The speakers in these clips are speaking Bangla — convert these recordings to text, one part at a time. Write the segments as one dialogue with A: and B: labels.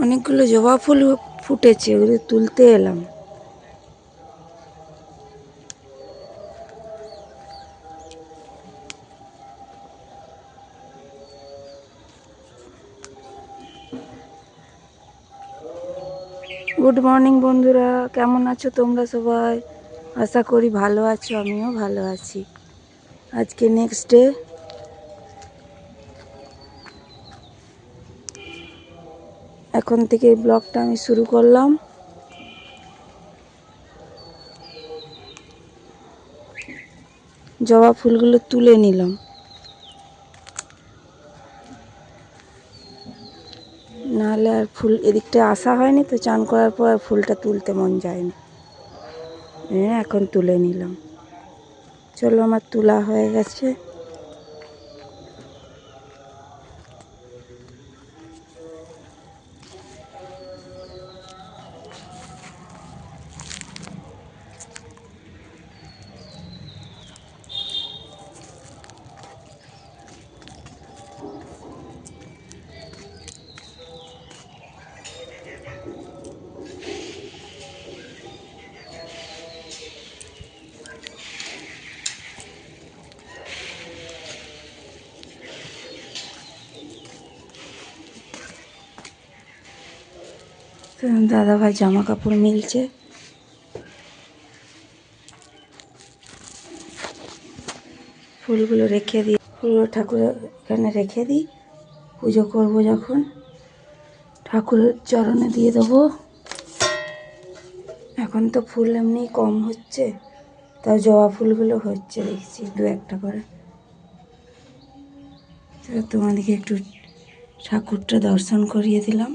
A: অনেকগুলো জবা ফুল ফুটেছে, ওগুলো তুলতে এলাম। গুড মর্নিং বন্ধুরা, কেমন আছো তোমরা সবাই? আশা করি ভালো আছো, আমিও ভালো আছি। আজকে নেক্সট ডে, এখন থেকে এই ব্লগটা আমি শুরু করলাম। জবা ফুলগুলো তুলে নিলাম, নাহলে আর ফুল এদিকটা আসা হয়নি তো, চান করার পর ফুলটা তুলতে মন যায়নি। এখন তুলে নিলাম। চলো, আমার তোলা হয়ে গেছে। দাদা ভাই জামা কাপড় মিলছে। ফুলগুলো রেখে দিই, ফুলগুলো ঠাকুরের এখানে রেখে দিই। পুজো করবো যখন, ঠাকুরের চরণে দিয়ে দেবো। এখন তো ফুল এমনি কম হচ্ছে, তাও জবা ফুলগুলো হচ্ছে, দেখছি দু একটা করে। তোমাদেরকে একটু ঠাকুরটা দর্শন করিয়ে দিলাম।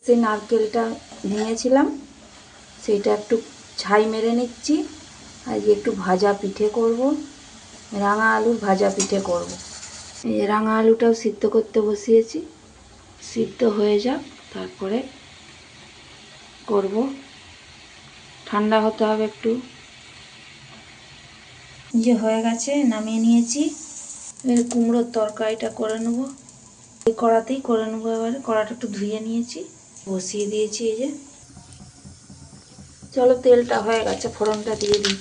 A: সেই নারকেলটা ভেঙেছিলাম, সেইটা একটু ছাই মেরে নিচ্ছি। আজকে একটু ভাজা পিঠে করব। রাঙা আলুর ভাজা পিঠে করব। এই যে রাঙা আলুটাও সিদ্ধ করতে বসিয়েছি, সিদ্ধ হয়ে যাক তারপরে করব। ঠান্ডা হতে হবে একটু। যে হয়ে গেছে, নামিয়ে নিয়েছি। এর কুমড়োর তরকারিটা করে নেব, এই কড়াতেই করে নেবো। এবারে কড়াটা একটু ধুয়ে নিয়েছি, বসিয়ে দিয়েছি। এই যে চলো, তেলটা হয়ে গেছে, ফোড়নটা দিয়ে দিই।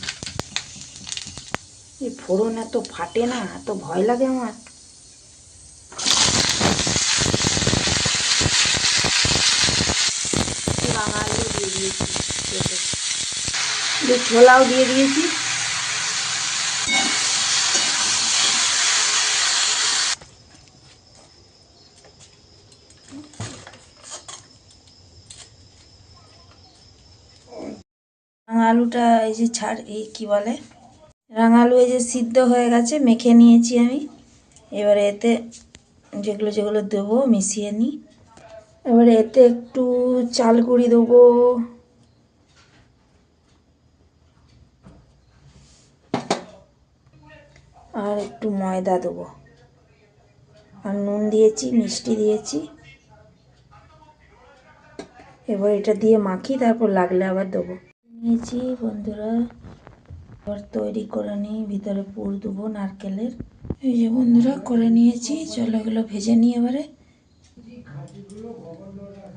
A: এই ফোড়ন এত ফাটে না, এত ভয় লাগে আমার। রাঙা আলু দিয়ে দিয়েছি, ছোলাও দিয়ে দিয়েছি। রাঙা আলুটা এই যে কি বলে, রাঙা আলু এই যে সিদ্ধ হয়ে গেছে, মেখে নিয়েছি আমি। এবারে এতে যেগুলো যেগুলো দেবো মিশিয়ে নিই। এবারে এতে একটু চাল গুঁড়ি দেবো, আর একটু ময়দা দেবো, আর নুন দিয়েছি, মিষ্টি দিয়েছি। এবার এটা দিয়ে মাখি, তারপর লাগলে আবার দেবো। নিয়েছি বন্ধুরা, এবার তৈরি করে নিই। ভিতরে পুর দেবো নারকেলের। এই যে বন্ধুরা করে নিয়েছি, চলো এগুলো ভেজে নিই এবারে।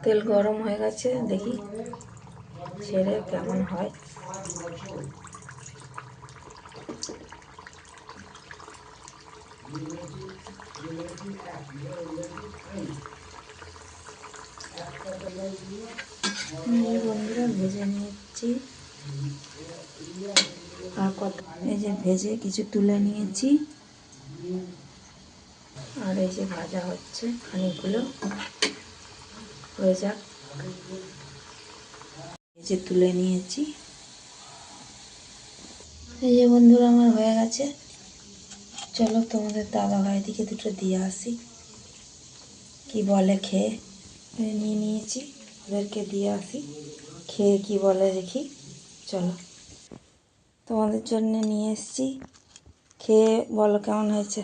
A: তেল গরম হয়ে গেছে, দেখি ছেড়ে কেমন হয়। বন্ধুরা ভেজে নিয়েছি, আর কত এই যে ভেজে কিছু তুলে নিয়েছি, আর এই যে ভাজা হচ্ছে, খানিকগুলো হয়ে যাক। এই যে তুলে নিয়েছি। এই যে বন্ধুরা আমার হয়ে গেছে, চলো তোমাদের দাদা ভাই দিকে দুটো দিয়ে আসি, কি বলে খেয়ে। নিয়ে নিয়েছি, ওদেরকে দিয়ে আসি, খেয়ে কি বলে দেখি। চলো, তোমাদের জন্য নিয়ে এসেছি, খেয়ে বলো কেমন হয়েছে।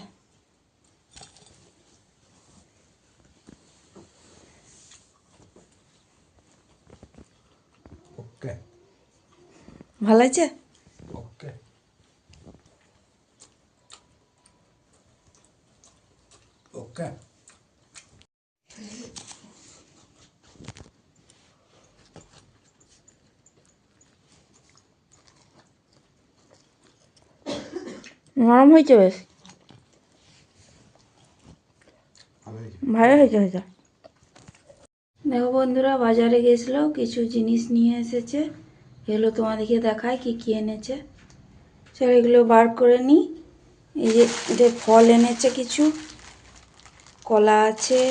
B: ওকে,
A: ভালো হয়েছে?
B: ওকে, ওকে।
A: নরম হয়েছে বেশ, ভালো হয়েছে হয়েছে। দেখো বন্ধুরা, বাজারে গেছিলো, কিছু জিনিস নিয়ে এসেছে। এগুলো তোমাদেরকে দেখায় কি কি এনেছে। চলো এগুলো বার করে নিই। এই যে এদের ফল এনেছে কিছু, কলা আছে,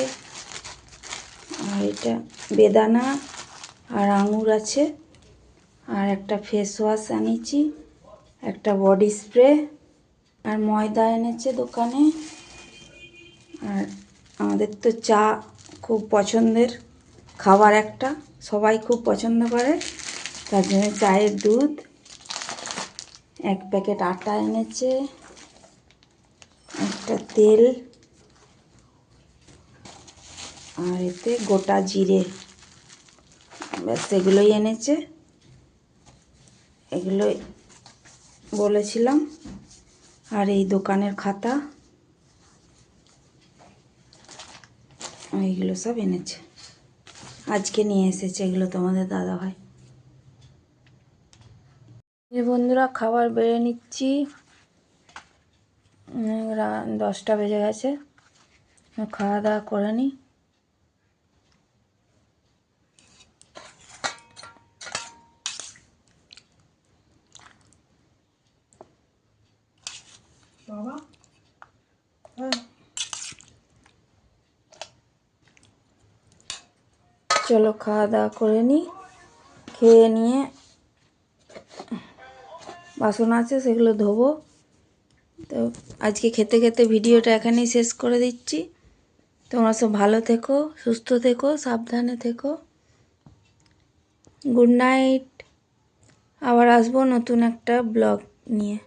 A: আর এটা বেদানা আর আঙুর আছে, আর একটা ফেস ওয়াশ আনিয়েছি, একটা বডি স্প্রে, আর ময়দা এনেছে দোকানে। আর আমাদের তো চা খুব পছন্দের খাবার, একটা সবাই খুব পছন্দ করে, তার জন্য চায়ের দুধ, এক প্যাকেট আটা এনেছে, একটা তেল, আর এতে গোটা জিরে, ব্যাস এগুলোই এনেছে। এগুলোই বলেছিলাম। আর এই দোকানের খাতা, এইগুলো সব এনেছে, আজকে নিয়ে এসেছে এগুলো তোমাদের দাদা ভাই। এই বন্ধুরা খাবার বেড়ে নিচ্ছি, 10টা বেজে গেছে, খাওয়া দাওয়া করে নিই। বাবা চলো খাওয়া দাওয়া করে নিই। খেয়ে নিয়ে বাসন আছে সেগুলো ধোবো। তো আজকে খেতে খেতে ভিডিওটা এখানেই শেষ করে দিচ্ছি। তোমরা সব ভালো থেকো, সুস্থ থেকো, সাবধানে থেকো। Good night. আবার আসবো নতুন একটা ব্লগ নিয়ে।